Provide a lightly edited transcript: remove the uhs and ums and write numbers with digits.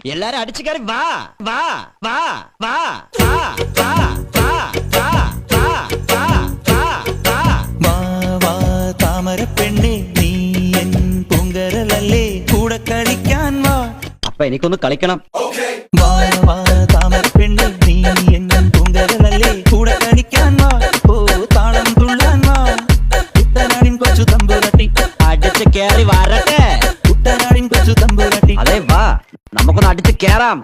எல்லாரும் அடிச்சு கறி வா வா வா வா வா வா வா வா வா வா வா வா வா வா தாமர பெண்ணே നീ എൻ പൂങ്കരലല്ലേ കൂടെ കളിക്കാൻ വാ. അപ്പൊ എനിക്കൊന്ന് കളിക്കണം. വാ വാ താമര പെണ്ണേ നീ എൻ പൂങ്കരലല്ലേ കൂടെ കളിക്കാൻ വാ. ഓ താളം തുള്ളാൻ വാ. കുട്ടനാടിൻ കൊച്ചു തമ്പുരാട്ടി അടിച്ച് കേറി വരട്ടെ. കുട്ടനാടിൻ കൊച്ചു തമ്പുരാട്ടി അതെ വാ നമുക്കൊന്ന് അടിച്ച് കേറാം.